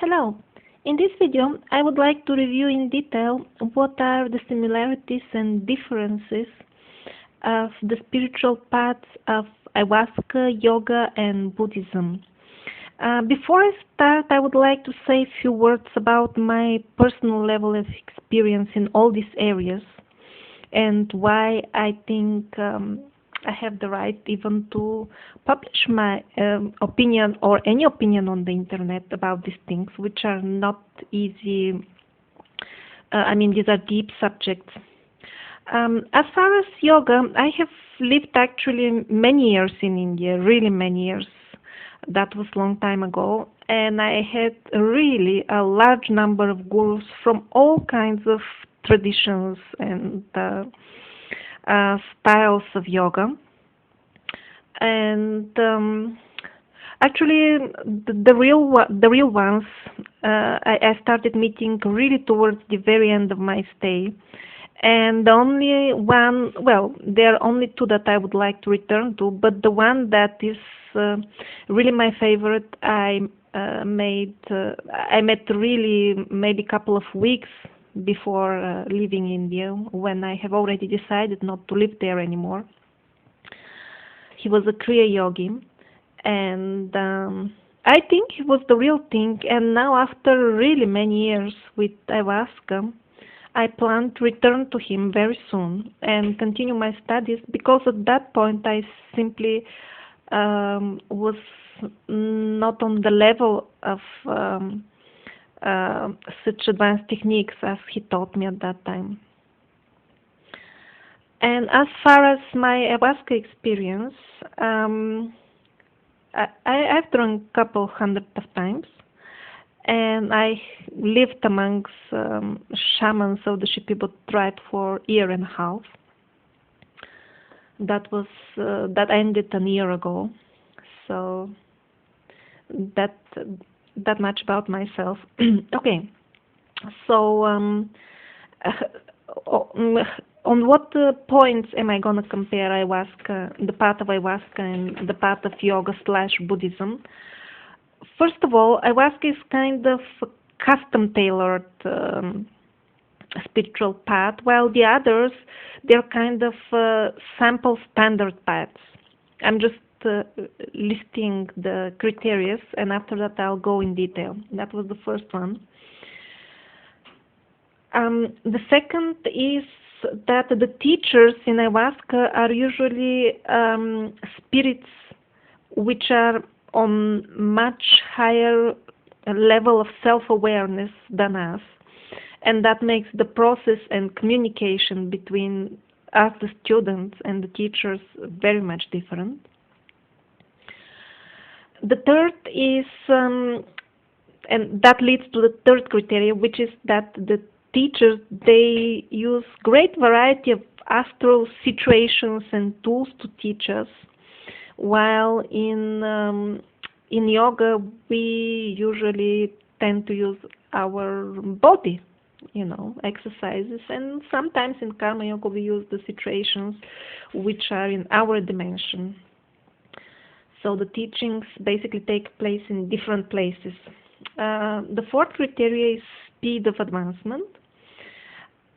Hello. In this video, I would like to review in detail what are the similarities and differences of the spiritual paths of Ayahuasca, yoga, and Buddhism. Before I start, I would like to say a few words about my personal level of experience in all these areas and why I think I have the right even to publish my opinion or any opinion on the internet about these things, which are not easy. These are deep subjects. As far as yoga, I have lived actually many years in India, really many years. That was a long time ago, and I had really a large number of gurus from all kinds of traditions and styles of yoga. And actually, the real ones, I started meeting really towards the very end of my stay. And the only one, well, there are only two that I would like to return to, but the one that is really my favorite, I met really maybe a couple of weeks before leaving India, when I have already decided not to live there anymore. He was a kriya yogi, and I think he was the real thing. And now, after really many years with ayahuasca, I plan to return to him very soon and continue my studies, because at that point I simply was not on the level of such advanced techniques as he taught me at that time. And as far as my ayahuasca experience, I've drunk a couple hundred of times, and I lived amongst shamans of the Shipibo tribe for a year and a half. That ended a year ago. So that much about myself. Okay. So on what points am I gonna compare ayahuasca, the path of ayahuasca, and the path of yoga / Buddhism? First of all, ayahuasca is kind of a custom-tailored spiritual path, while the others, they're kind of sample standard paths. I'm just listing the criteria, and after that I'll go in detail. That was the first one. The second is that the teachers in ayahuasca are usually spirits which are on much higher level of self-awareness than us, and that makes the process and communication between us, the students, and the teachers very much different. The third is, and that leads to the third criteria, which is that the teachers, they use great variety of astral situations and tools to teach us, while in yoga we usually tend to use our body, exercises, and sometimes in karma yoga we use the situations which are in our dimension. So the teachings basically take place in different places. The fourth criteria is speed of advancement.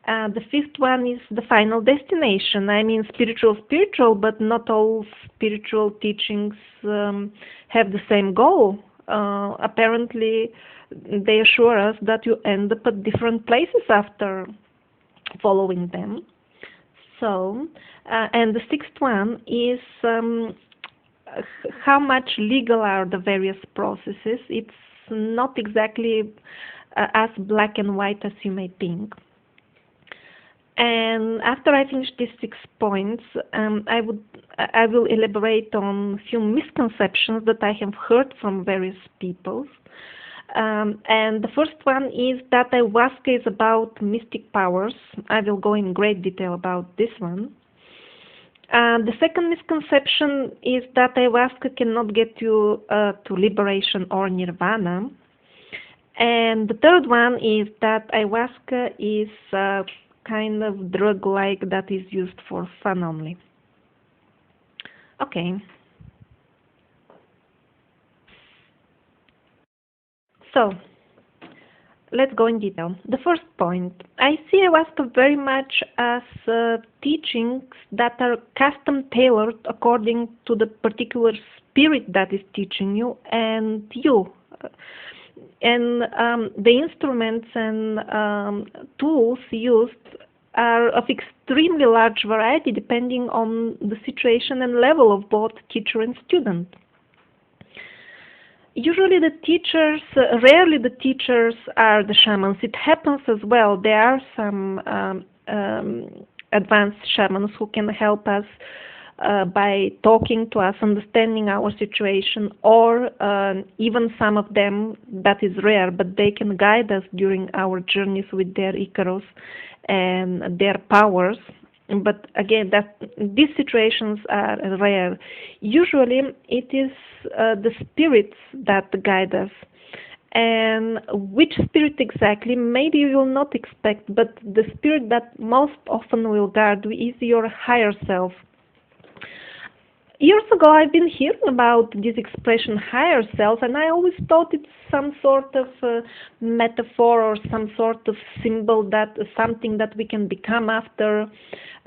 The fifth one is the final destination. Spiritual, but not all spiritual teachings have the same goal. Apparently, they assure us that you end up at different places after following them. So, and the sixth one is how much legal are the various processes. It's not exactly as black and white as you may think. And after I finish these 6 points, I will elaborate on a few misconceptions that I have heard from various people. And the first one is that ayahuasca is about mystic powers. I will go in great detail about this one. The second misconception is that ayahuasca cannot get you to liberation or nirvana. And the third one is that ayahuasca is kind of drug-like that is used for fun only. Okay. So, let's go in detail. The first point, I see Ayahuasca very much as teachings that are custom tailored according to the particular spirit that is teaching you and you. And the instruments and tools used are of extremely large variety depending on the situation and level of both teacher and student. Usually the teachers, rarely the teachers are the shamans. It happens as well. There are some advanced shamans who can help us by talking to us, understanding our situation, or even some of them, that is rare, but they can guide us during our journeys with their Icaros and their powers. But again, these situations are rare. Usually it is the spirits that guide us. And which spirit exactly, maybe you will not expect, but the spirit that most often will guide you is your higher self. Years ago, I've been hearing about this expression higher self, and I always thought it's some sort of metaphor or some sort of symbol, that something that we can become after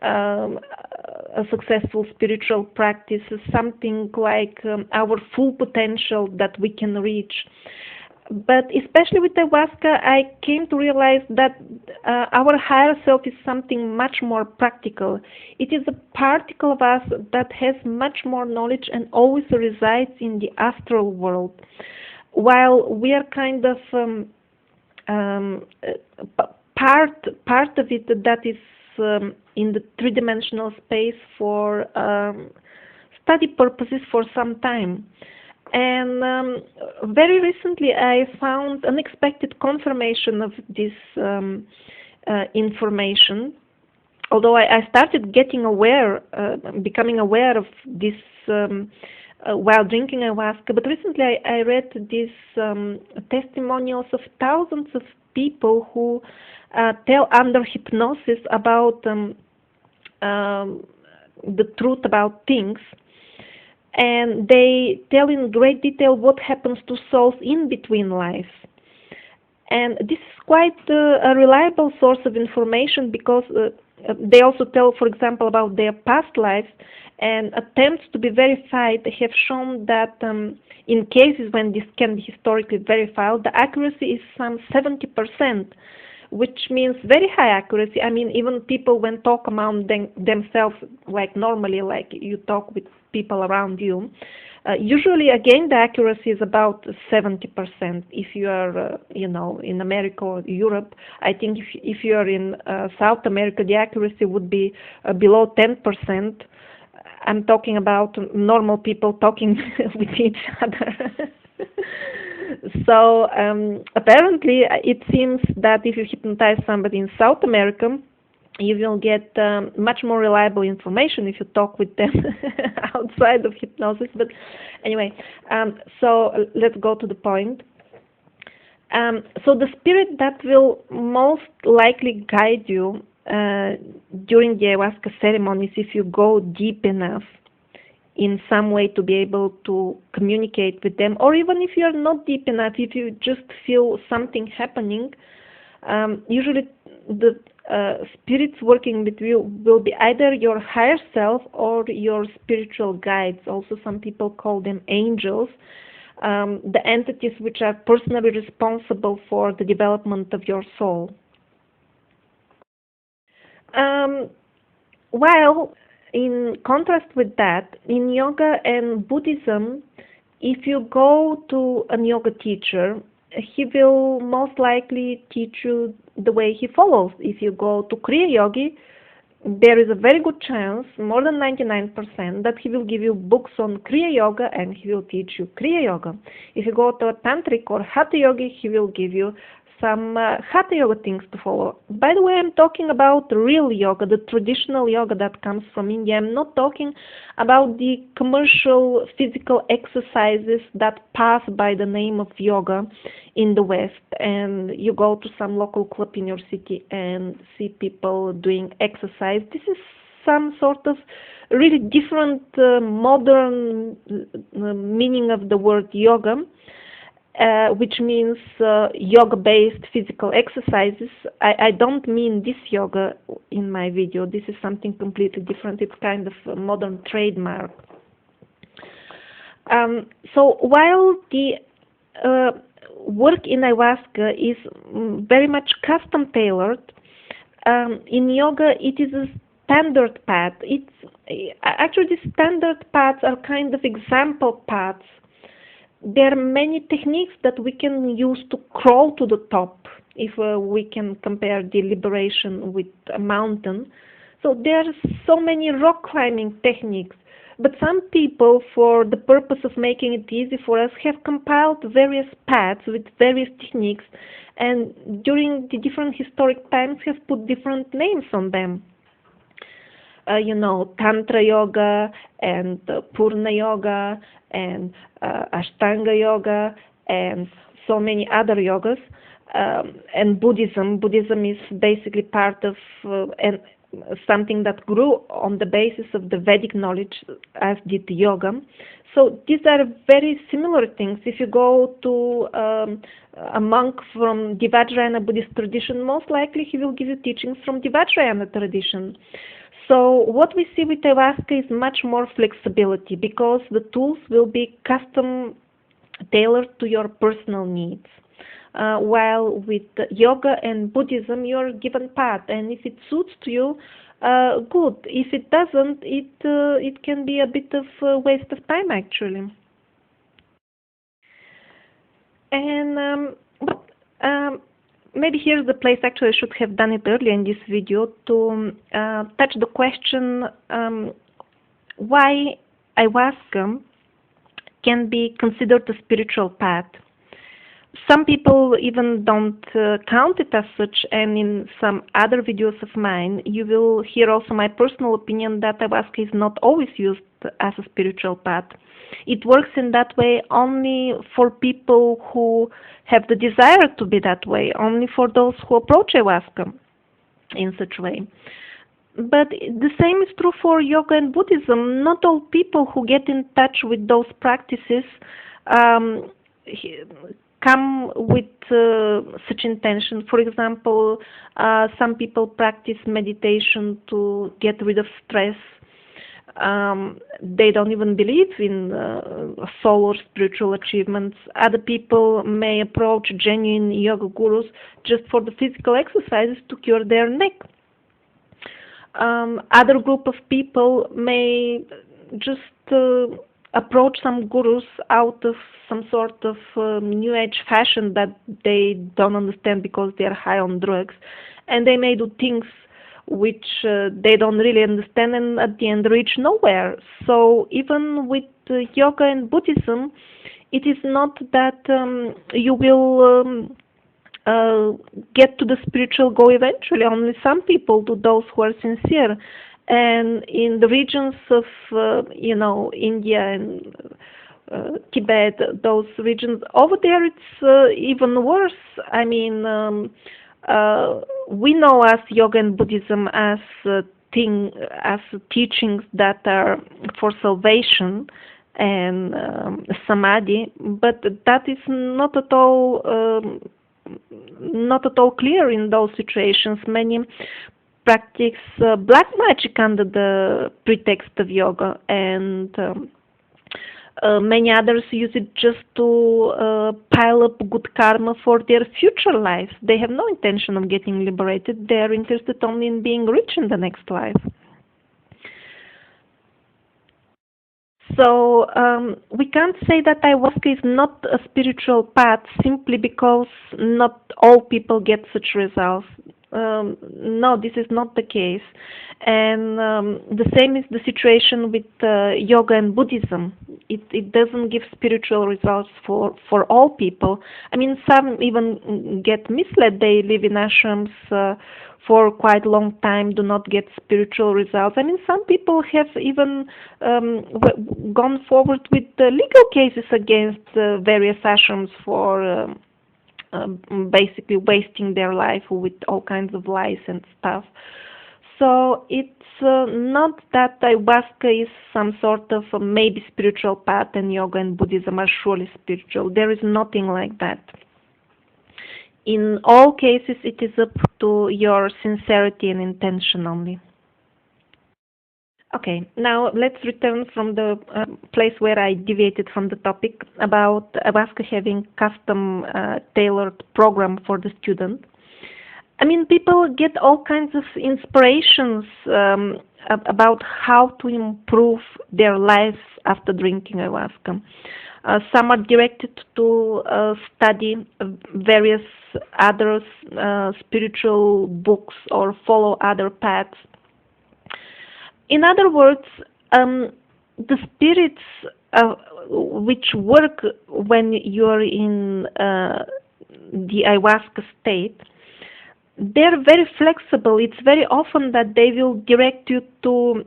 a successful spiritual practice, something like our full potential that we can reach. But especially with Ayahuasca, I came to realize that our higher self is something much more practical. It is a particle of us that has much more knowledge and always resides in the astral world, while we are kind of part of it that is in the three-dimensional space for study purposes for some time. And very recently I found unexpected confirmation of this information. Although I started getting aware, becoming aware of this while drinking ayahuasca, but recently I read these testimonials of thousands of people who tell under hypnosis about the truth about things. And they tell in great detail what happens to souls in between lives. And this is quite a reliable source of information, because they also tell, for example, about their past lives, and attempts to be verified have shown that in cases when this can be historically verified, the accuracy is some 70%, which means very high accuracy. I mean, even people when talk among themselves, like normally, like you talk with people around you, usually again the accuracy is about 70%. If you are in America or Europe, I think if you are in South America, the accuracy would be below 10%. I'm talking about normal people talking with each other. So apparently it seems that if you hypnotize somebody in South America, you will get much more reliable information if you talk with them outside of hypnosis. But anyway, so let's go to the point. So the spirit that will most likely guide you during the ayahuasca ceremonies, if you go deep enough in some way to be able to communicate with them, or even if you are not deep enough, if you just feel something happening, usually the spirits working with you will be either your higher self or your spiritual guides. Also, some people call them angels, the entities which are personally responsible for the development of your soul. While in contrast with that, in yoga and Buddhism, if you go to a yoga teacher, he will most likely teach you the way he follows. If you go to Kriya Yogi, there is a very good chance, more than 99%, that he will give you books on Kriya Yoga and he will teach you Kriya Yoga. If you go to a Tantric or Hatha Yogi, he will give you some Hatha Yoga things to follow. By the way, I'm talking about real yoga, the traditional yoga that comes from India. I'm not talking about the commercial physical exercises that pass by the name of yoga in the West, and you go to some local club in your city and see people doing exercise. This is some sort of really different modern meaning of the word yoga. which means yoga-based physical exercises. I don't mean this yoga in my video. This is something completely different. It's kind of a modern trademark. So while the work in ayahuasca is very much custom tailored, in yoga it is a standard path. It's actually the standard paths are kind of example paths. There are many techniques that we can use to crawl to the top, if we can compare the liberation with a mountain. So there are so many rock climbing techniques. But some people, for the purpose of making it easy for us, have compiled various paths with various techniques, and during the different historic times have put different names on them. Tantra yoga and Purna yoga and ashtanga yoga and so many other yogas. And Buddhism. Buddhism is basically part of and something that grew on the basis of the Vedic knowledge, as did yoga. So these are very similar things. If you go to a monk from the Vajrayana Buddhist tradition, most likely he will give you teachings from the Vajrayana tradition. So what we see with ayahuasca is much more flexibility, because the tools will be custom tailored to your personal needs. While with yoga and Buddhism, you're given path, and if it suits to you, good. If it doesn't, it can be a bit of a waste of time, actually. And maybe here's the place. Actually, I should have done it earlier in this video to touch the question why ayahuasca can be considered a spiritual path. Some people even don't count it as such, and in some other videos of mine, you will hear also my personal opinion that ayahuasca is not always used as a spiritual path. It works in that way only for people who have the desire to be that way, only for those who approach ayahuasca in such way. But the same is true for yoga and Buddhism. Not all people who get in touch with those practices come with such intention. For example, some people practice meditation to get rid of stress. They don't even believe in soul or spiritual achievements. Other people may approach genuine yoga gurus just for the physical exercises to cure their neck. Other group of people may just approach some gurus out of some sort of new age fashion that they don't understand because they are high on drugs, and they may do things which they don't really understand, and at the end reach nowhere. So even with yoga and Buddhism, it is not that you will get to the spiritual goal eventually. Only some people do, those who are sincere. And in the regions of, India and Tibet, those regions, over there it's even worse. I mean, we know as yoga and Buddhism as teachings that are for salvation and Samadhi, but that is not at all clear in those situations. Many practice black magic under the pretext of yoga, and many others use it just to pile up good karma for their future lives. They have no intention of getting liberated. They are interested only in being rich in the next life. So we can't say that ayahuasca is not a spiritual path simply because not all people get such results. No, this is not the case. And the same is the situation with yoga and Buddhism. It doesn't give spiritual results for all people. I mean, some even get misled. They live in ashrams for quite a long time, do not get spiritual results. I mean, some people have even gone forward with legal cases against various ashrams for basically wasting their life with all kinds of lies and stuff. So it's not that ayahuasca is some sort of a maybe spiritual path, and yoga and Buddhism are surely spiritual. There is nothing like that. In all cases, it is up to your sincerity and intention only. Okay, now let's return from the place where I deviated from the topic about ayahuasca having custom tailored program for the student. I mean, people get all kinds of inspirations about how to improve their lives after drinking ayahuasca. Some are directed to study various other spiritual books or follow other paths. In other words, the spirits which work when you're in the ayahuasca state, they're very flexible. It's very often that they will direct you to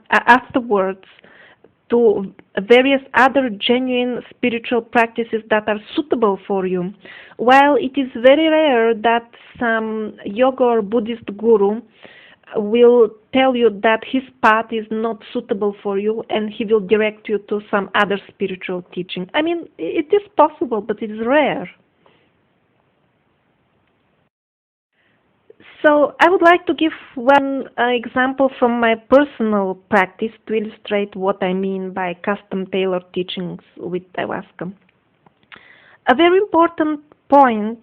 afterwards to various other genuine spiritual practices that are suitable for you. While it is very rare that some yoga or Buddhist guru will tell you that his path is not suitable for you and he will direct you to some other spiritual teaching. I mean, it is possible, but it is rare. So I would like to give one example from my personal practice to illustrate what I mean by custom-tailored teachings with ayahuasca. A very important point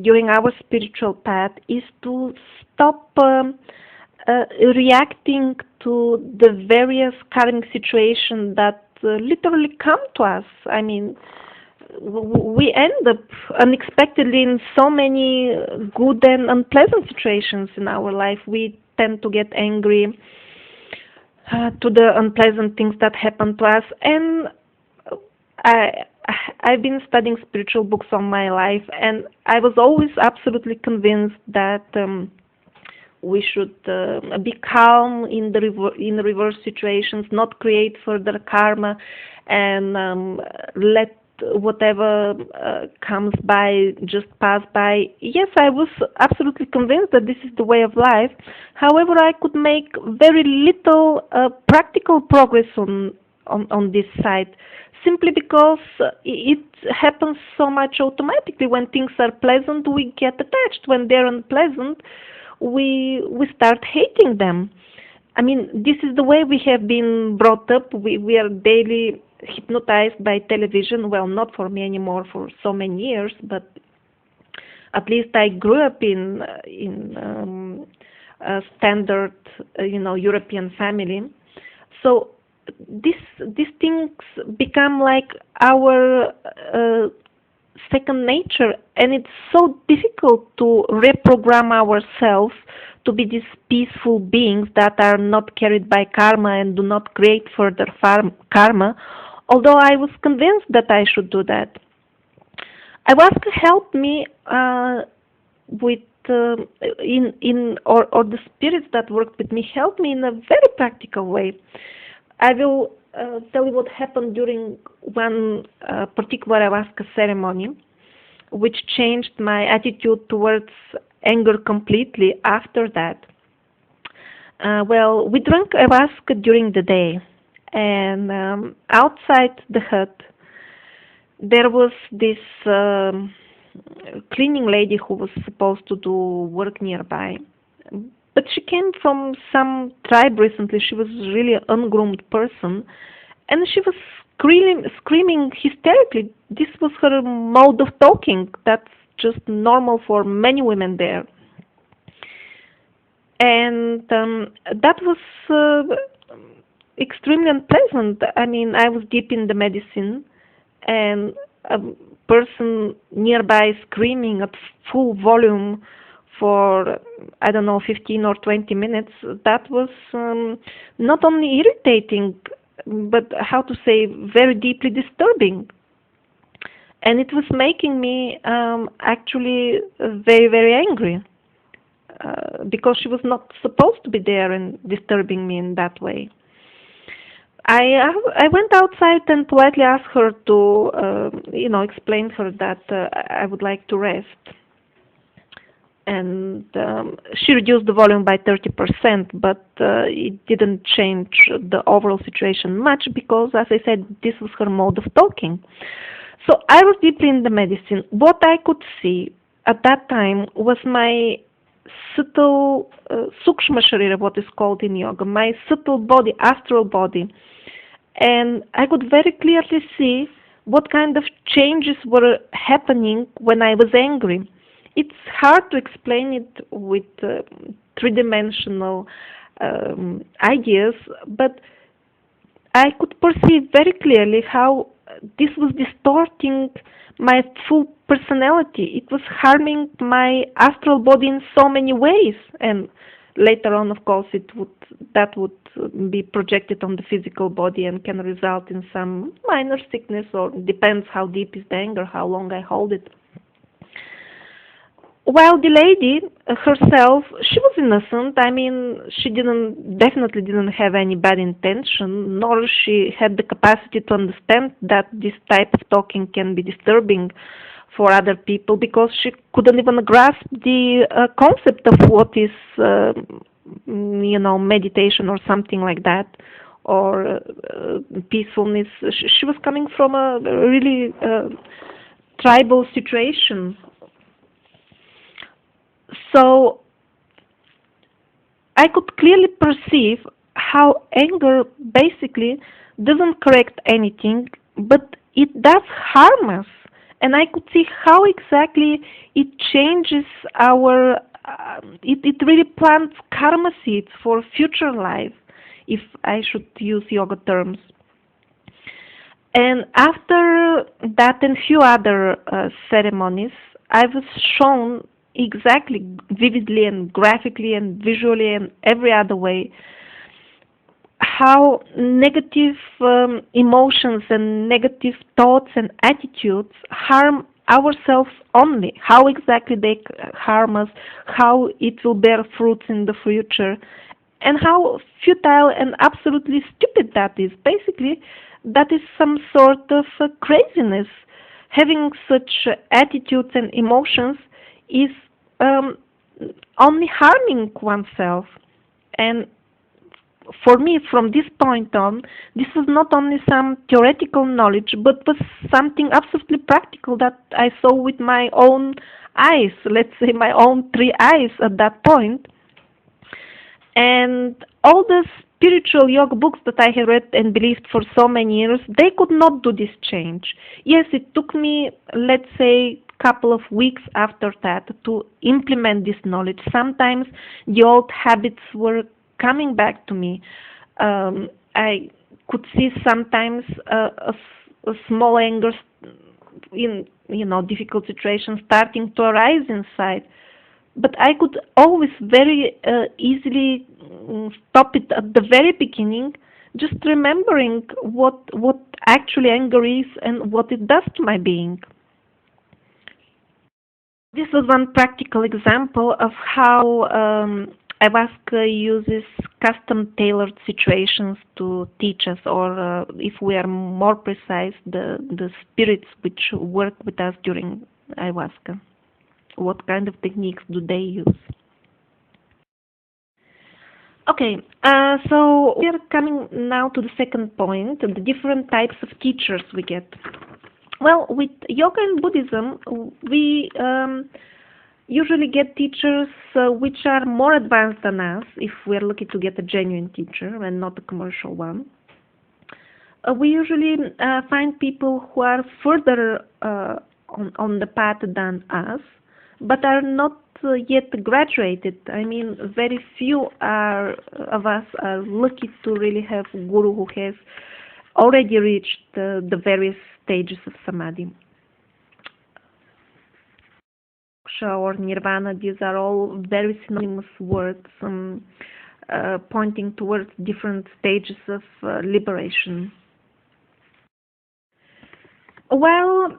during our spiritual path is to stop reacting to the various current situations that literally come to us. I mean, we end up unexpectedly in so many good and unpleasant situations in our life. We tend to get angry to the unpleasant things that happen to us. And I've been studying spiritual books all my life, and I was always absolutely convinced that we should be calm in the reverse situations, not create further karma, and let whatever comes by just pass by. Yes, I was absolutely convinced that this is the way of life. However, I could make very little practical progress on this side, simply because it happens so much automatically. When things are pleasant, we get attached. When they're unpleasant, we start hating them. I mean, this is the way we have been brought up. We are daily hypnotized by television. Well, not for me anymore for so many years, but at least I grew up in a standard, European family. So these things become like our second nature, and it's so difficult to reprogram ourselves to be these peaceful beings that are not carried by karma and do not create further karma, although I was convinced that I should do that. Ayahuasca helped me with or the spirits that worked with me helped me in a very practical way. I will tell you what happened during one particular ayahuasca ceremony, which changed my attitude towards anger completely after that. Well, we drank ayahuasca during the day, and outside the hut there was this cleaning lady who was supposed to do work nearby. But she came from some tribe recently. She was really an ungroomed person, and she was screaming hysterically. This was her mode of talking. That's just normal for many women there. And that was extremely unpleasant. I mean, I was deep in the medicine, and a person nearby screaming at full volume for, I don't know, 15 or 20 minutes, that was not only irritating, but how to say, very deeply disturbing. And it was making me actually very, very angry because she was not supposed to be there and disturbing me in that way. I went outside and politely asked her to, explain her that I would like to rest. and she reduced the volume by 30%, but it didn't change the overall situation much because, as I said, this was her mode of talking. So I was deeply in the medicine. What I could see at that time was my subtle sukshma sharira, what is called in yoga, my subtle body, astral body. And I could very clearly see what kind of changes were happening when I was angry. It's hard to explain it with three-dimensional ideas, but I could perceive very clearly how this was distorting my full personality. It was harming my astral body in so many ways, and later on, of course, that would be projected on the physical body and can result in some minor sickness, or depends how deep is the anger, how long I hold it. While the lady herself, she was innocent. I mean, she definitely didn't have any bad intention, nor she had the capacity to understand that this type of talking can be disturbing for other people, because she couldn't even grasp the concept of what is, meditation or something like that, or peacefulness. She was coming from a really tribal situation. So I could clearly perceive how anger basically doesn't correct anything, but it does harm us. And I could see how exactly it changes it really plants karma seeds for future life, if I should use yoga terms. And after that and few other ceremonies, I was shown exactly, vividly and graphically and visually and every other way, how negative emotions and negative thoughts and attitudes harm ourselves only, how exactly they harm us, how it will bear fruits in the future, and how futile and absolutely stupid that is. Basically, that is some sort of craziness. Having such attitudes and emotions is only harming oneself. And for me, from this point on, this was not only some theoretical knowledge, but was something absolutely practical that I saw with my own eyes, let's say my own three eyes at that point. And all the spiritual yoga books that I had read and believed for so many years, they could not do this change. Yes, it took me, let's say, couple of weeks after that to implement this knowledge. Sometimes the old habits were coming back to me. I could see sometimes a small anger in difficult situations starting to arise inside, but I could always very easily stop it at the very beginning, just remembering what actually anger is and what it does to my being. This was one practical example of how Ayahuasca uses custom-tailored situations to teach us, or if we are more precise, the spirits which work with us during Ayahuasca. What kind of techniques do they use? Okay, so we are coming now to the second point, the different types of teachers we get. Well, with yoga and Buddhism, we usually get teachers which are more advanced than us, if we're looking to get a genuine teacher and not a commercial one. We usually find people who are further on the path than us, but are not yet graduated. I mean, very few of us are lucky to really have a guru who has already reached the various stages of Samadhi. Moksha or Nirvana, these are all very synonymous words pointing towards different stages of liberation. Well,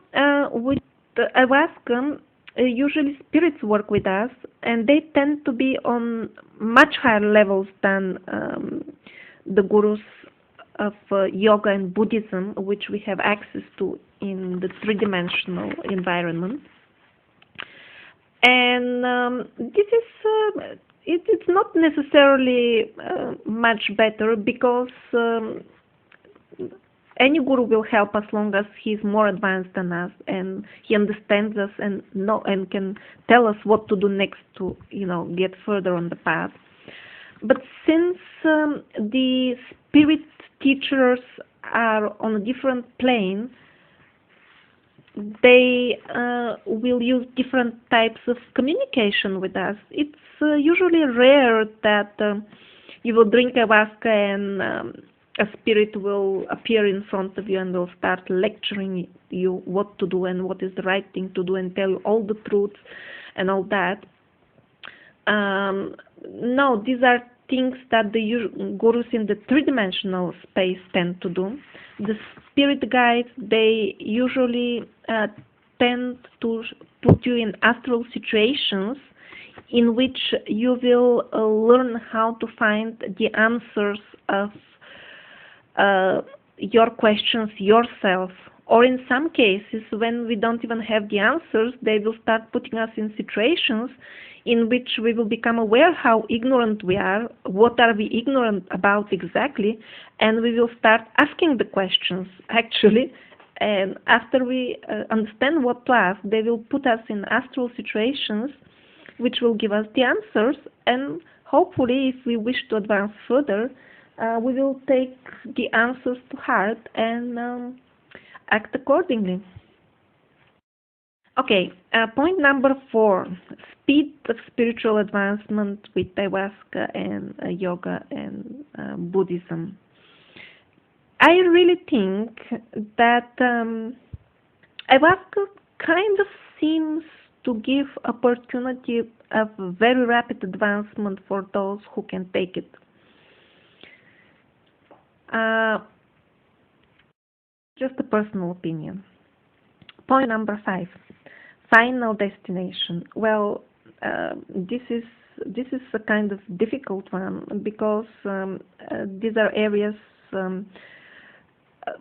with Ayahuasca, usually spirits work with us, and they tend to be on much higher levels than the gurus of yoga and Buddhism, which we have access to in the three-dimensional environment. And this is it's not necessarily much better, because any guru will help as long as he's more advanced than us and he understands us and can tell us what to do next to get further on the path. But since the spirit teachers are on a different plane, they will use different types of communication with us. It's usually rare that you will drink ayahuasca and a spirit will appear in front of you and will start lecturing you what to do and what is the right thing to do and tell you all the truths and all that. No, these are things that the gurus in the three-dimensional space tend to do. The spirit guides, they usually tend to put you in astral situations in which you will learn how to find the answers of your questions yourself. Or in some cases, when we don't even have the answers, they will start putting us in situations in which we will become aware how ignorant we are, what are we ignorant about exactly, and we will start asking the questions, actually. And after we understand what to ask, they will put us in astral situations which will give us the answers, and hopefully, if we wish to advance further, we will take the answers to heart and act accordingly. Okay, point number 4, speed of spiritual advancement with ayahuasca and yoga and Buddhism. I really think that ayahuasca kind of seems to give opportunity of very rapid advancement for those who can take it. Just a personal opinion. Point number 5, final destination. Well, this is a kind of difficult one, because these are areas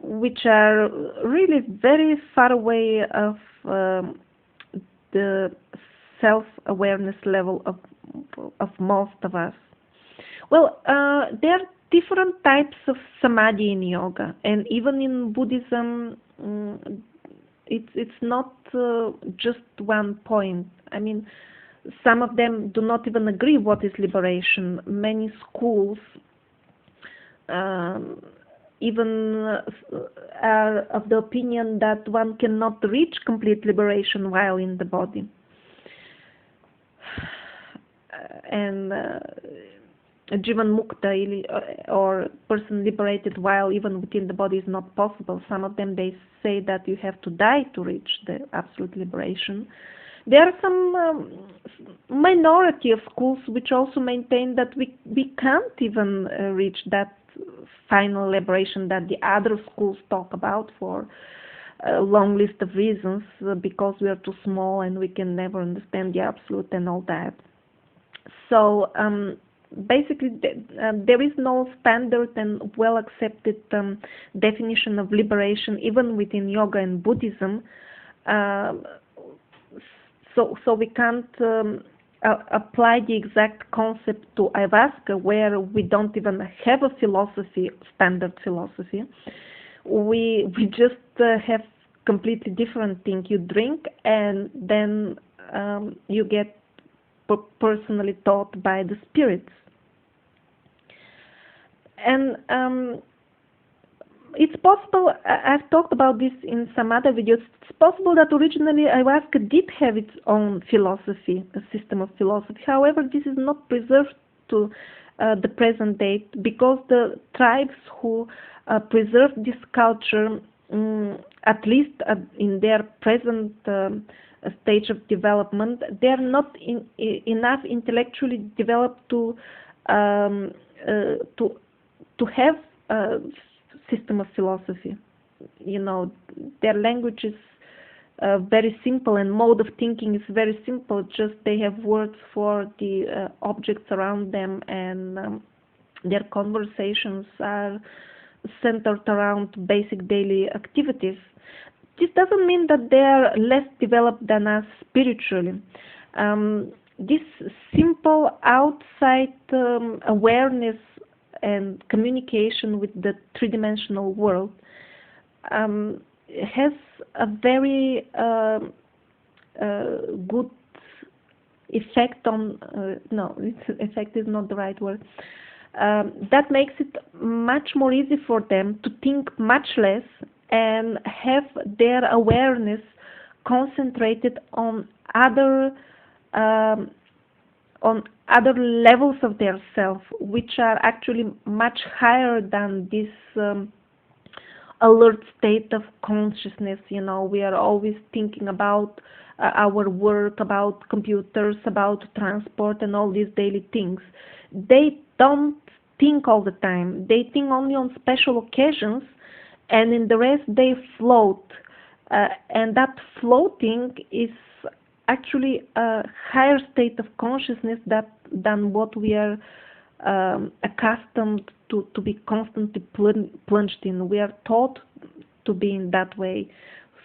which are really very far away of the self-awareness level of most of us. Well, there are different types of samadhi in yoga, and even in Buddhism, it's not just one point. I mean, some of them do not even agree what is liberation. Many schools even are of the opinion that one cannot reach complete liberation while in the body. And Jivan Mukta, or person liberated while even within the body, is not possible. Some of them, they say that you have to die to reach the absolute liberation. There are some minority of schools which also maintain that we can't even reach that final liberation that the other schools talk about for a long list of reasons, because we are too small and we can never understand the absolute and all that. So basically, there is no standard and well accepted definition of liberation even within yoga and Buddhism. So we can't apply the exact concept to ayahuasca, where we don't even have a philosophy, standard philosophy. We just have completely different thing. You drink and then you get personally taught by the spirits. And it's possible, I've talked about this in some other videos, it's possible that originally ayahuasca did have its own philosophy, a system of philosophy. However, this is not preserved to the present date, because the tribes who preserved this culture, at least in their present stage of development, they are not enough intellectually developed to have a system of philosophy. You know, their language is very simple, and mode of thinking is very simple. Just they have words for the objects around them, and their conversations are centered around basic daily activities. This doesn't mean that they are less developed than us spiritually. This simple outside awareness and communication with the three-dimensional world has a very good effect on, effect is not the right word. That makes it much more easy for them to think much less and have their awareness concentrated on other levels of their self, which are actually much higher than this alert state of consciousness. We are always thinking about our work, about computers, about transport, and all these daily things. They don't think all the time. They think only on special occasions, and in the rest they float. And that floating is actually a higher state of consciousness than what we are accustomed to be constantly plunged in. We are taught to be in that way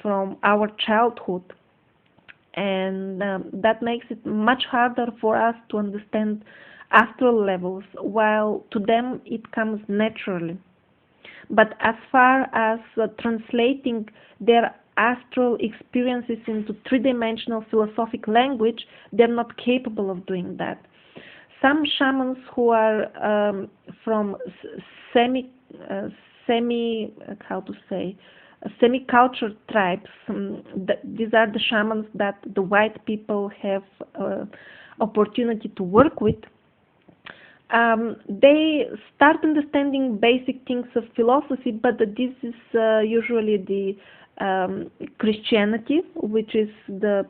from our childhood, and that makes it much harder for us to understand astral levels, while to them it comes naturally. But as far as translating their astral experiences into three-dimensional philosophic language, they're not capable of doing that. Some shamans who are from semi-cultured tribes, these are the shamans that the white people have opportunity to work with. They start understanding basic things of philosophy, but this is usually the Christianity, which is the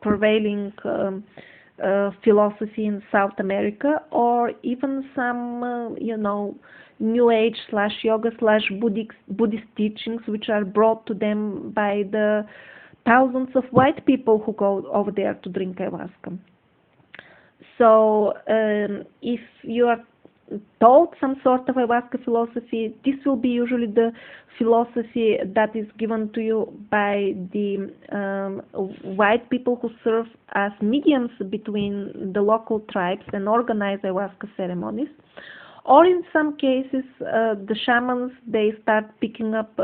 prevailing philosophy in South America, or even some, New Age / yoga / Buddhist teachings, which are brought to them by the thousands of white people who go over there to drink ayahuasca. So if you are taught some sort of ayahuasca philosophy, this will be usually the philosophy that is given to you by the white people who serve as mediums between the local tribes and organize ayahuasca ceremonies. Or in some cases, the shamans, they start picking up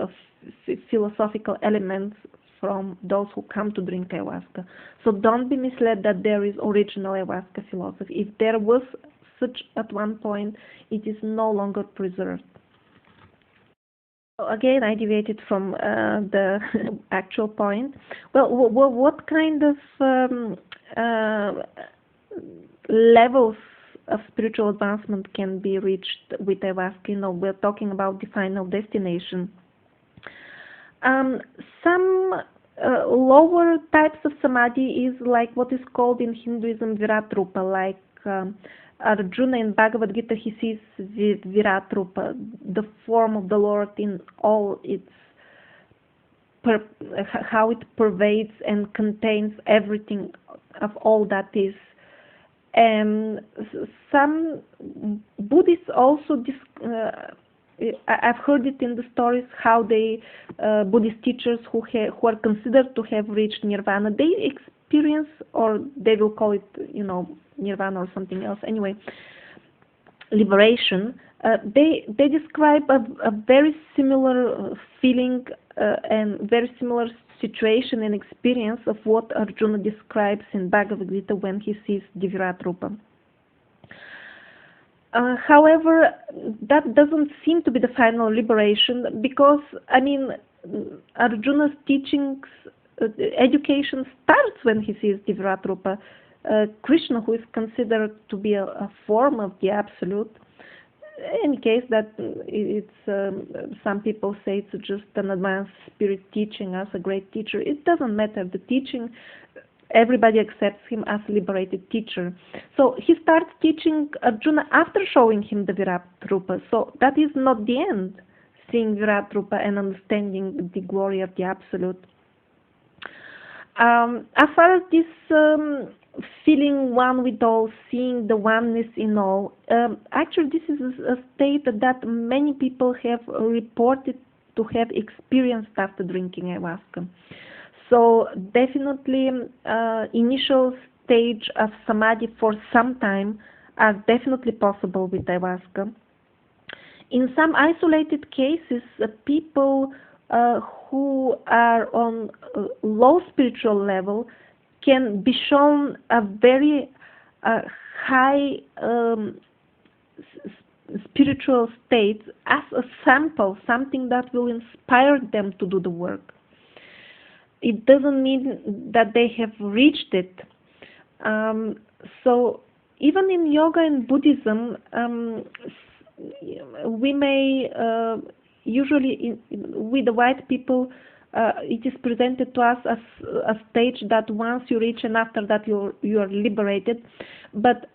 philosophical elements from those who come to drink ayahuasca. So don't be misled that there is original ayahuasca philosophy. If there was such at one point, it is no longer preserved. So again, I deviated from the actual point. Well, what kind of levels of spiritual advancement can be reached with ayahuasca? We're talking about the final destination. Some lower types of samadhi is like what is called in Hinduism Virat Rupa, like Arjuna in Bhagavad Gita, he sees Virat Rupa, the form of the Lord in all its how it pervades and contains everything of all that is. And some Buddhists also I've heard it in the stories how they Buddhist teachers who are considered to have reached Nirvana, they experience, or they will call it Nirvana or something else, anyway, liberation. They describe a very similar feeling and very similar situation and experience of what Arjuna describes in Bhagavad Gita when he sees the Virat Rupa. However, that doesn't seem to be the final liberation, because, Arjuna's teachings, education starts when he sees the Virat Rupa. Krishna, who is considered to be a form of the Absolute, in any case, that it's some people say it's just an advanced spirit teaching us, a great teacher. It doesn't matter. The teaching, everybody accepts him as a liberated teacher. So he starts teaching Arjuna after showing him the Virat Rupa. So that is not the end, seeing Virat Rupa and understanding the glory of the Absolute. As far as this feeling one with all, seeing the oneness in all, actually this is a state that many people have reported to have experienced after drinking ayahuasca. So definitely initial stage of samadhi for some time are definitely possible with ayahuasca. In some isolated cases, people who are on a low spiritual level can be shown a very high spiritual state as a sample, something that will inspire them to do the work. It doesn't mean that they have reached it. So even in yoga and Buddhism, we may usually with the white people, it is presented to us as a stage that once you reach and after that you are liberated. But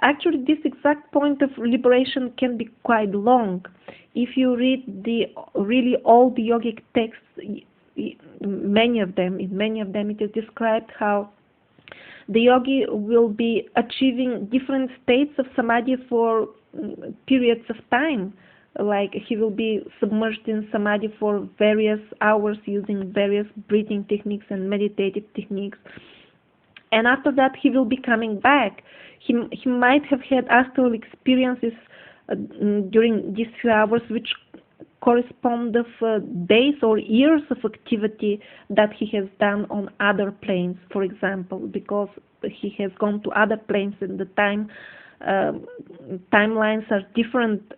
actually, this exact point of liberation can be quite long. If you read the really old yogic texts, in many of them it is described how the yogi will be achieving different states of samadhi for periods of time. Like he will be submerged in samadhi for various hours using various breathing techniques and meditative techniques. And after that, he will be coming back. He might have had astral experiences during these few hours, which correspond of days or years of activity that he has done on other planes, for example, because he has gone to other planes and the timelines are different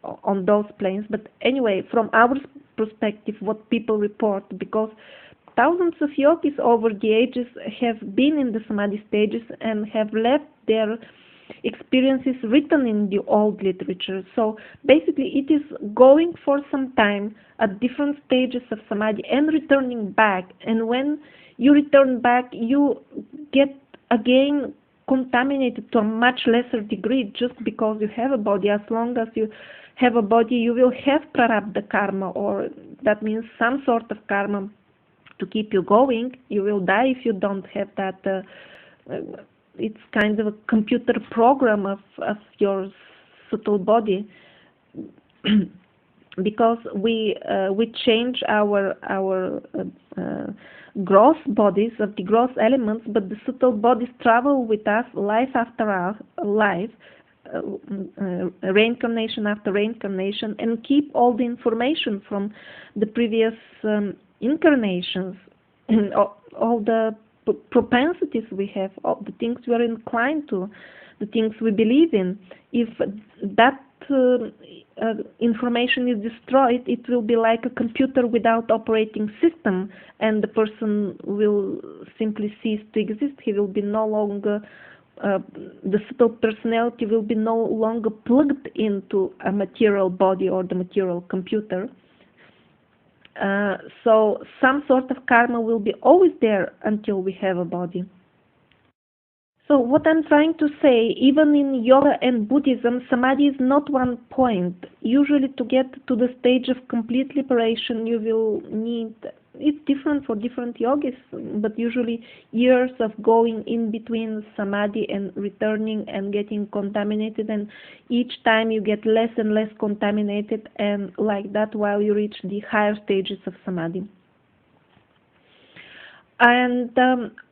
on those planes. But anyway, from our perspective, what people report, because thousands of yogis over the ages have been in the samadhi stages and have left their experiences written in the old literature. So basically it is going for some time at different stages of samadhi and returning back. And when you return back, you get again contaminated to a much lesser degree just because you have a body. As long as you have a body, you will have prarabdha karma, or that means some sort of karma to keep you going. You will die if you don't have that. It's kind of a computer program of your subtle body, because we change our gross bodies of the gross elements, but the subtle bodies travel with us life after life, reincarnation after reincarnation, and keep all the information from the previous incarnations, all the propensities we have, all the things we are inclined to, the things we believe in. If that information is destroyed, it will be like a computer without operating system, and the person will simply cease to exist. He will be no longer, the subtle personality will be no longer plugged into a material body or the material computer. So some sort of karma will be always there until we have a body. So what I'm trying to say, even in yoga and Buddhism, samadhi is not one point. Usually to get to the stage of complete liberation, you will need, it's different for different yogis, but usually years of going in between samadhi and returning and getting contaminated, and each time you get less and less contaminated, and like that while you reach the higher stages of samadhi. And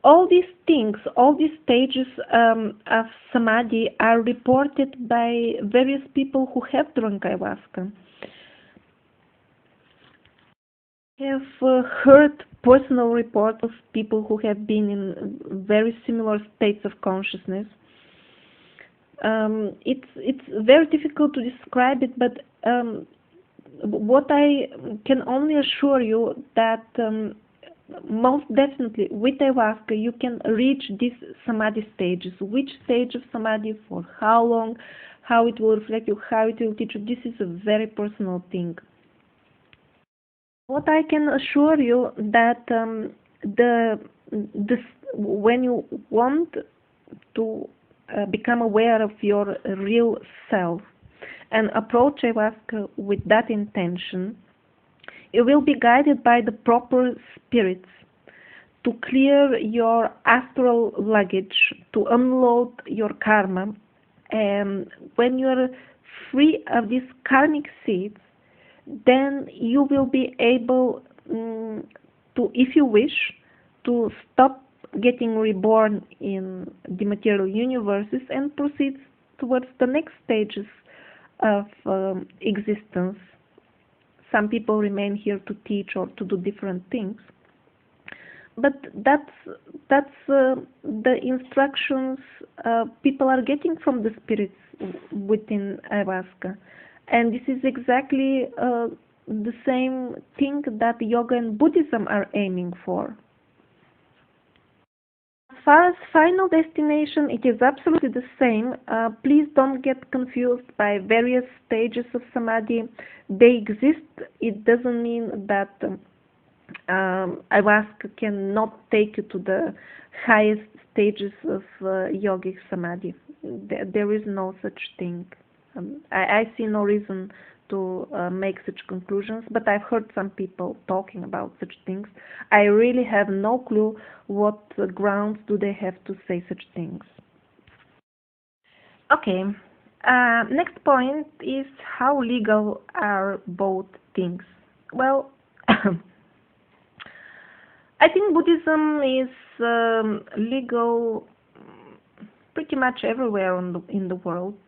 all these things, all these stages of samadhi are reported by various people who have drunk ayahuasca. I have heard personal reports of people who have been in very similar states of consciousness. It's very difficult to describe it, but what I can only assure you that most definitely with ayahuasca you can reach these samadhi stages. Which stage of samadhi, for how long, how it will reflect you, how it will teach you, this is a very personal thing. What I can assure you that when you want to become aware of your real self and approach ayahuasca with that intention, you will be guided by the proper spirits to clear your astral luggage, to unload your karma. And when you are free of these karmic seeds, then you will be able to, if you wish, to stop getting reborn in the material universes and proceeds towards the next stages of existence. Some people remain here to teach or to do different things, but that's the instructions people are getting from the spirits within ayahuasca, and this is exactly the same thing that yoga and Buddhism are aiming for. As far as final destination, it is absolutely the same. Please don't get confused by various stages of samadhi. They exist. It doesn't mean that ayahuasca cannot take you to the highest stages of yogic samadhi. There is no such thing. I see no reason to make such conclusions, but I've heard some people talking about such things. I really have no clue what grounds do they have to say such things. Okay, next point is how legal are both things. Well, I think Buddhism is legal pretty much everywhere in the world,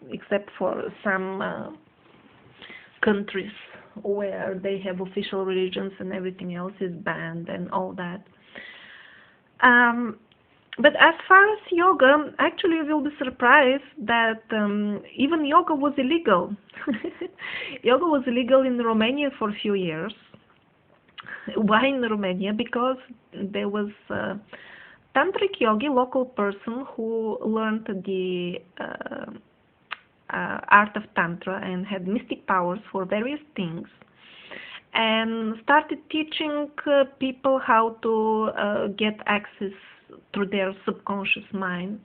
except for some countries where they have official religions and everything else is banned and all that. But as far as yoga, actually you will be surprised that even yoga was illegal. Yoga was illegal in Romania for a few years. Why in Romania? Because there was a tantric yogi, local person, who learned the art of Tantra and had mystic powers for various things, and started teaching people how to get access through their subconscious mind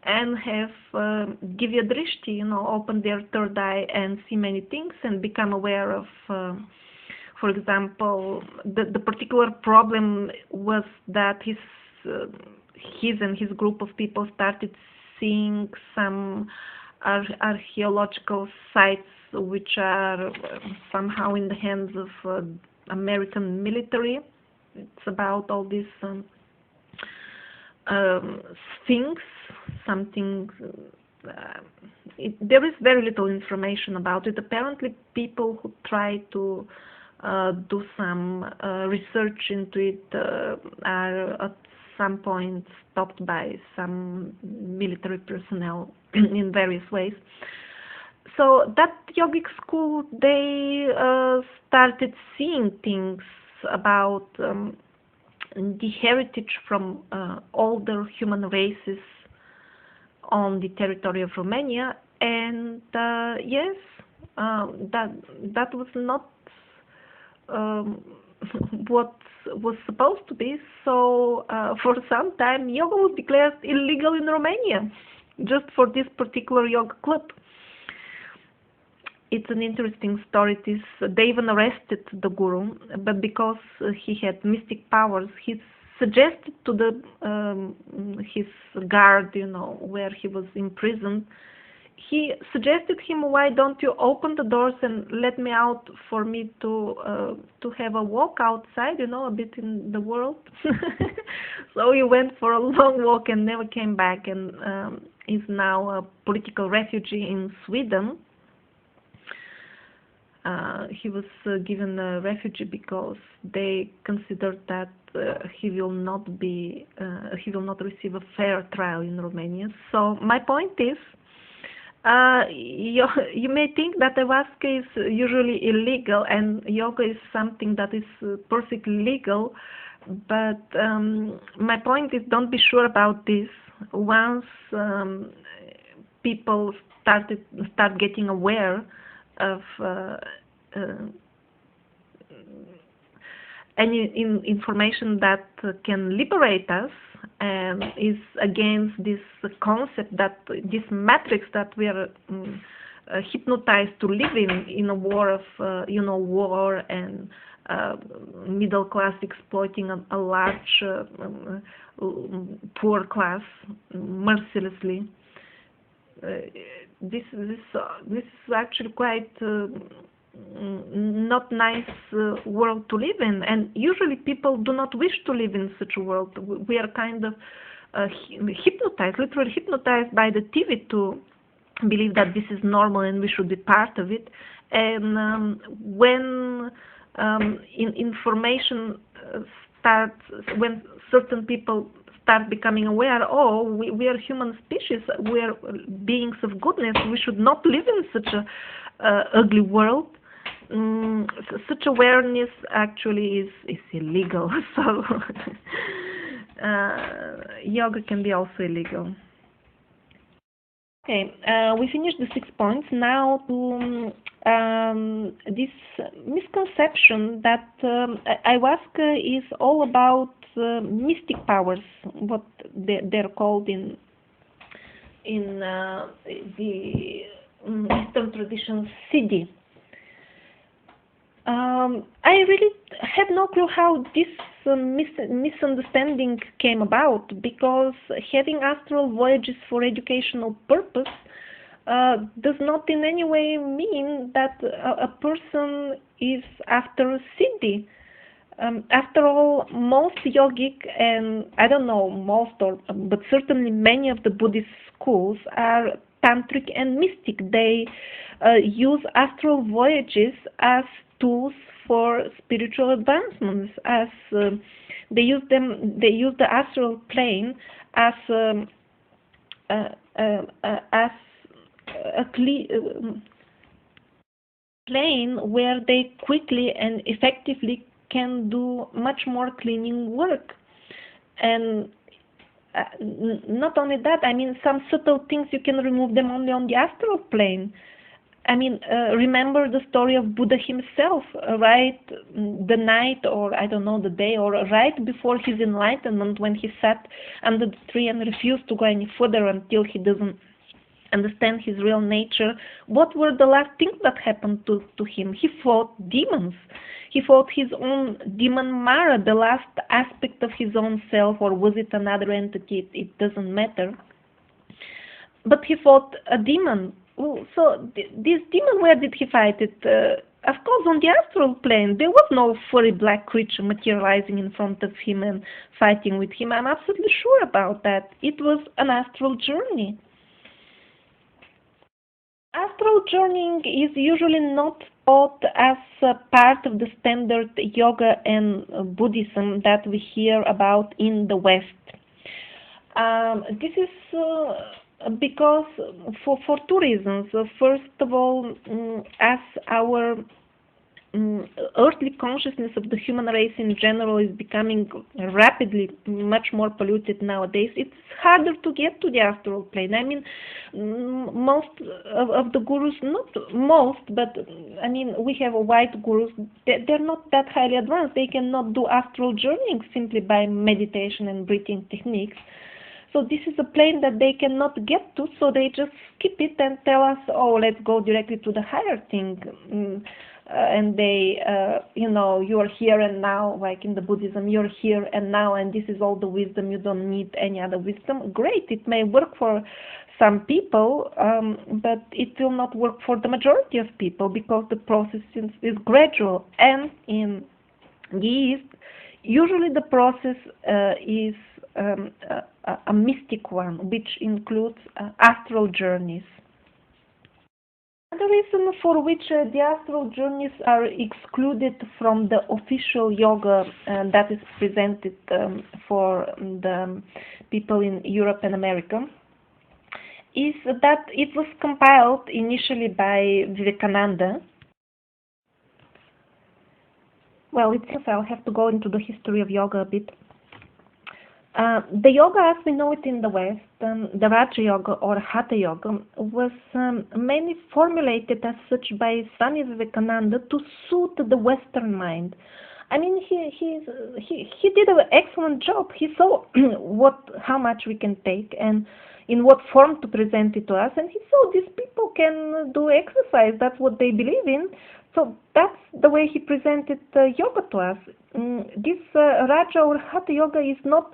and have divya drishti, open their third eye and see many things and become aware of, for example, the particular problem was that his and his group of people started seeing some archaeological sites which are somehow in the hands of American military. It's about all these things, something. There is very little information about it. Apparently, people who try to do some research into it are at some point stopped by some military personnel in various ways. So that yogic school, they started seeing things about the heritage from older human races on the territory of Romania, and yes, that was not what was supposed to be. So for some time, yoga was declared illegal in Romania, just for this particular yoga club. It's an interesting story. They even arrested the guru, but because he had mystic powers, he suggested to his guard, where he was imprisoned, he suggested him, why don't you open the doors and let me out for me to have a walk outside, a bit in the world. So he went for a long walk and never came back, and is now a political refugee in Sweden. He was given a refugee because they considered that he will not receive a fair trial in Romania. So my point is, you may think that ayahuasca is usually illegal and yoga is something that is perfectly legal, but my point is, don't be sure about this. Once people start getting aware of any information that can liberate us and is against this concept, that this matrix that we are hypnotized to live in a war of war and middle class exploiting a large poor class mercilessly. This is actually quite not nice world to live in, and usually people do not wish to live in such a world. We are kind of hypnotized, literally hypnotized by the TV to believe that this is normal and we should be part of it. And when information starts, when certain people start becoming aware, oh, we are human species, we are beings of goodness, we should not live in such a ugly world. Such awareness actually is illegal. So yoga can be also illegal. Okay, we finished the 6 points. Now to this misconception that ayahuasca is all about mystic powers, what they're called in the Eastern tradition, siddhi. I really have no clue how this misunderstanding came about, because having astral voyages for educational purpose does not in any way mean that a person is after siddhi. After all, most yogic, and I don't know most, but certainly many of the Buddhist schools are tantric and mystic. They use astral voyages as tools for spiritual advancements, as they use the astral plane as a plane where they quickly and effectively can do much more cleaning work. And not only that, I mean, some subtle things you can remove them only on the astral plane. I mean, remember the story of Buddha himself, right? The night, or I don't know, the day, or right before his enlightenment, when he sat under the tree and refused to go any further until he doesn't understand his real nature. What were the last things that happened to him? He fought demons. He fought his own demon Mara, the last aspect of his own self, or was it another entity? It doesn't matter. But he fought a demon. So this demon, where did he fight it? Of course, on the astral plane. There was no furry black creature materializing in front of him and fighting with him. I'm absolutely sure about that. It was an astral journey. Astral journeying is usually not taught as a part of the standard yoga and Buddhism that we hear about in the West. This is because for two reasons. First of all, as our earthly consciousness of the human race in general is becoming rapidly much more polluted nowadays, it's harder to get to the astral plane. I mean, most of the gurus, not most, but I mean, we have white gurus, they're not that highly advanced. They cannot do astral journeying simply by meditation and breathing techniques. So this is a plane that they cannot get to, so they just skip it and tell us, oh, let's go directly to the higher thing. And they, you are here and now, like in the Buddhism, you're here and now, and this is all the wisdom, you don't need any other wisdom. Great, it may work for some people, but it will not work for the majority of people, because the process is gradual. And in the East, usually the process is a mystic one, which includes astral journeys. The reason for which the astral journeys are excluded from the official yoga that is presented for the people in Europe and America is that it was compiled initially by Vivekananda. Well, I'll have to go into the history of yoga a bit. The yoga as we know it in the West, the Raja Yoga or Hatha Yoga, was mainly formulated as such by Swami Vivekananda to suit the Western mind. I mean, he did an excellent job. He saw how much we can take and in what form to present it to us, and he saw these people can do exercise. That's what they believe in. So that's the way he presented yoga to us. This Raja or Hatha Yoga is not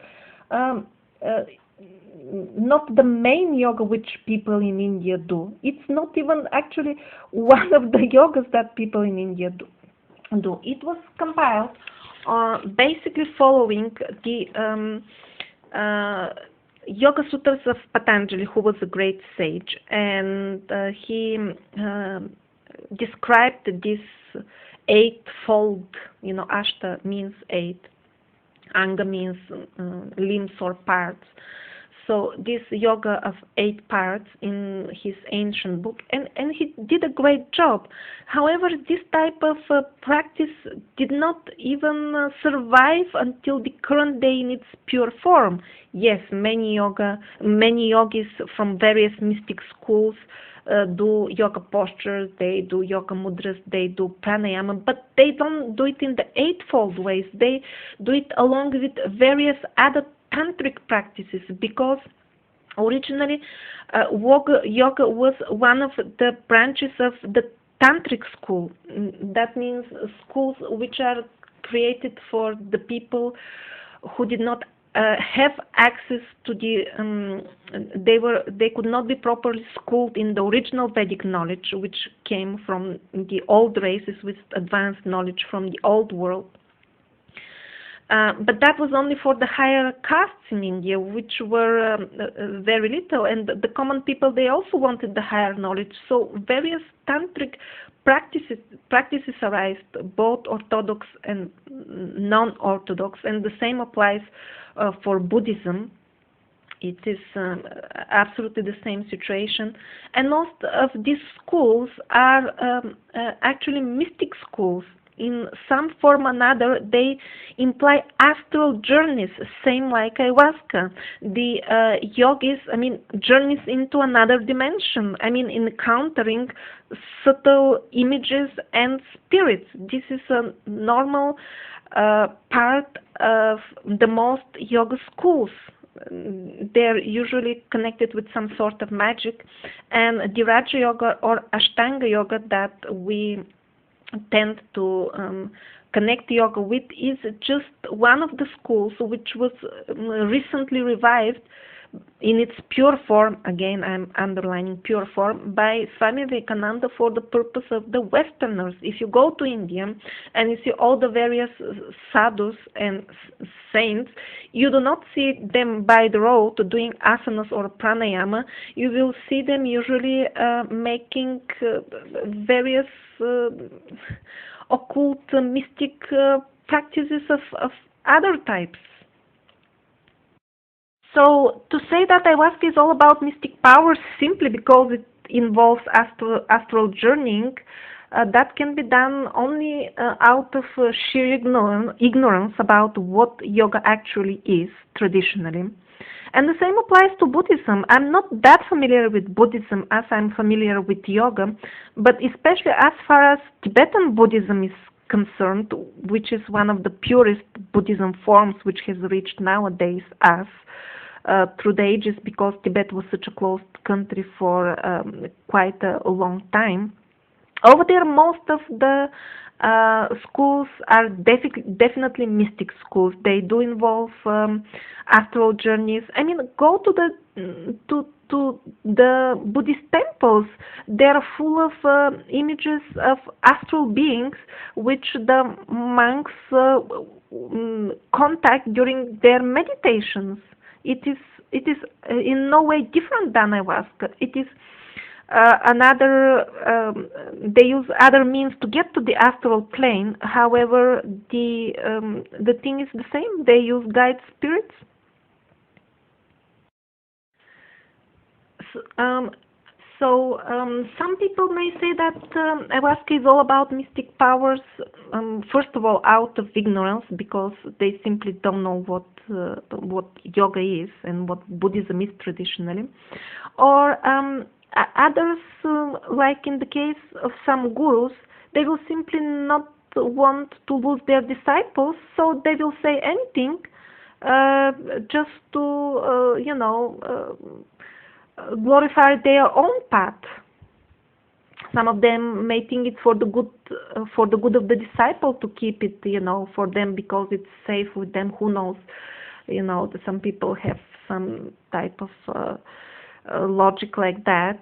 not the main yoga which people in India do. It's not even actually one of the yogas that people in India do. It was compiled basically following the Yoga Sutras of Patanjali, who was a great sage, and he described this eightfold, ashta means eight, anga means limbs or parts. So this yoga of 8 parts in his ancient book, and he did a great job. However, this type of practice did not even survive until the current day in its pure form. Yes, many yogis from various mystic schools do yoga postures, they do yoga mudras, they do pranayama, but they don't do it in the eightfold ways. They do it along with various other tantric practices, because originally yoga was one of the branches of the tantric school. That means schools which are created for the people who did not have access to the they could not be properly schooled in the original Vedic knowledge, which came from the old races with advanced knowledge from the old world. But that was only for the higher castes in India, which were very little, and the common people, they also wanted the higher knowledge. So various tantric practices arise, both orthodox and non-orthodox, and the same applies for Buddhism. It is absolutely the same situation, and most of these schools are actually mystic schools. In some form or another, they imply astral journeys, same like ayahuasca. The yogis, journeys into another dimension, encountering subtle images and spirits. This is a normal part of the most yoga schools. They're usually connected with some sort of magic, and the Raja Yoga or Ashtanga Yoga that we tend to connect yoga with is just one of the schools which was recently revived in its pure form, again I'm underlining pure form, by Swami Vivekananda for the purpose of the Westerners. If you go to India and you see all the various sadhus and saints, you do not see them by the road doing asanas or pranayama. You will see them usually making various occult mystic practices of other types. So to say that ayahuasca is all about mystic powers simply because it involves astral journeying, that can be done only out of sheer ignorance about what yoga actually is traditionally. And the same applies to Buddhism. I'm not that familiar with Buddhism as I'm familiar with yoga, but especially as far as Tibetan Buddhism is concerned, which is one of the purest Buddhism forms which has reached nowadays us through the ages, because Tibet was such a closed country for quite a long time. Over there, most of the schools are definitely mystic schools. They do involve astral journeys. Go to the Buddhist temples. They are full of images of astral beings, which the monks contact during their meditations. It is in no way different than ayahuasca. It is they use other means to get to the astral plane. However, the thing is the same. They use guide spirits. So some people may say that ayahuasca is all about mystic powers. First of all, out of ignorance, because they simply don't know what yoga is and what Buddhism is traditionally, or others, like in the case of some gurus, they will simply not want to lose their disciples, so they will say anything just to glorify their own path. Some of them may think it's for the good of the disciple to keep it, for them, because it's safe with them. Who knows? Some people have some type of logic like that.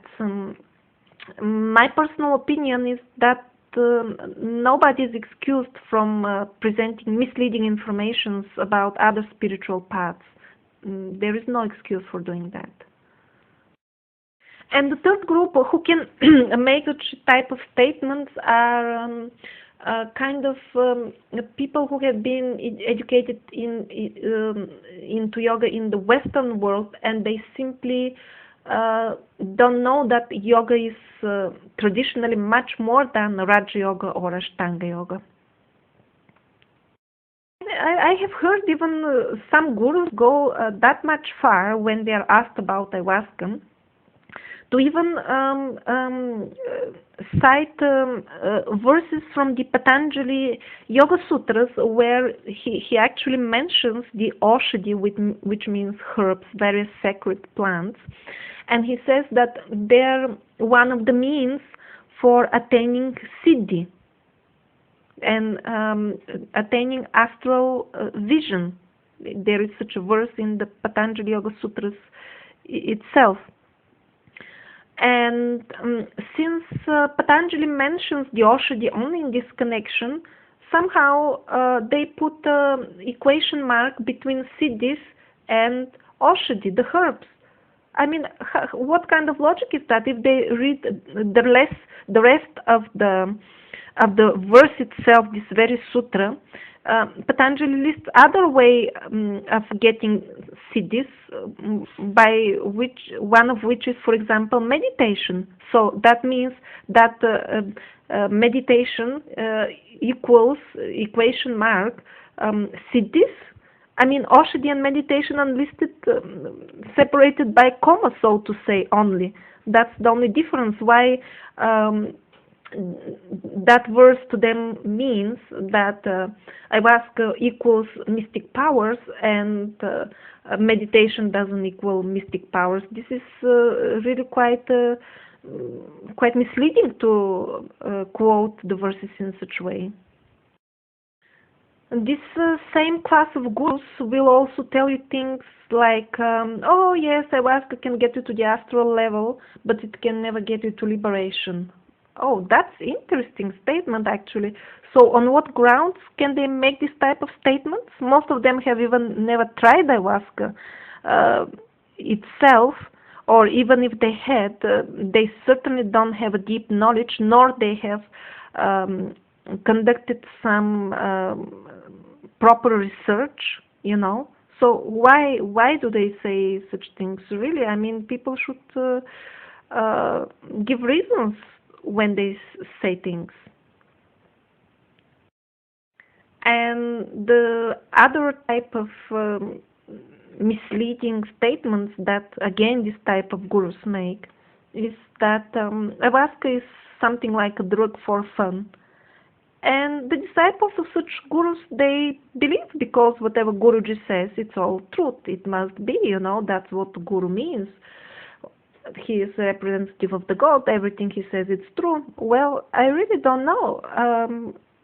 My personal opinion is that nobody is excused from presenting misleading information about other spiritual paths. There is no excuse for doing that. And the third group who can make such type of statements are kind of people who have been educated into yoga in the Western world, and they simply don't know that yoga is traditionally much more than Raja Yoga or Ashtanga Yoga. I have heard even some gurus go that much far when they are asked about ayahuasca to even cite verses from the Patanjali Yoga Sutras, where he actually mentions the Aushadhi, which means herbs, various sacred plants, and he says that they're one of the means for attaining siddhi and attaining astral vision. There is such a verse in the Patanjali Yoga Sutras itself. And since Patanjali mentions the Aushadhi only in this connection, somehow they put an equation mark between siddhis and Aushadhi, the herbs. I mean, what kind of logic is that? If they read the rest of the verse itself, this very sutra, Patanjali lists other way of getting siddhis, by which one of which is, for example, meditation. So that means that meditation equals equation mark siddhis. I mean, Aushadhi and meditation are listed separated by comma, so to say, only. That's the only difference. Why that verse to them means that ayahuasca equals mystic powers and meditation doesn't equal mystic powers. This is really quite misleading to quote the verses in such a way. This same class of gurus will also tell you things like, oh yes, ayahuasca can get you to the astral level, but it can never get you to liberation. Oh, that's interesting statement actually. So on what grounds can they make this type of statements? Most of them have even never tried ayahuasca itself, or even if they had, they certainly don't have a deep knowledge, nor they have conducted some proper research, So why do they say such things? Really, I mean, people should give reasons when they say things. And the other type of misleading statements that, again, this type of gurus make is that ayahuasca is something like a drug for fun. And the disciples of such gurus, they believe because whatever Guruji says, it's all truth. It must be, that's what the guru means. He is a representative of the God. Everything he says, it's true. Well, I really don't know.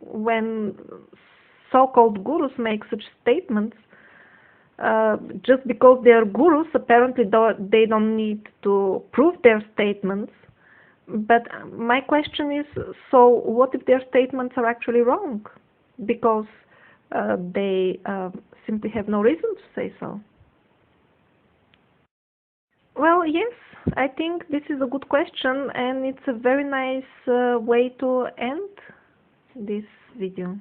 When so-called gurus make such statements, just because they are gurus, apparently they don't need to prove their statements. But my question is, so what if their statements are actually wrong? Because they simply have no reason to say so. Well, yes, I think this is a good question, and it's a very nice way to end this video.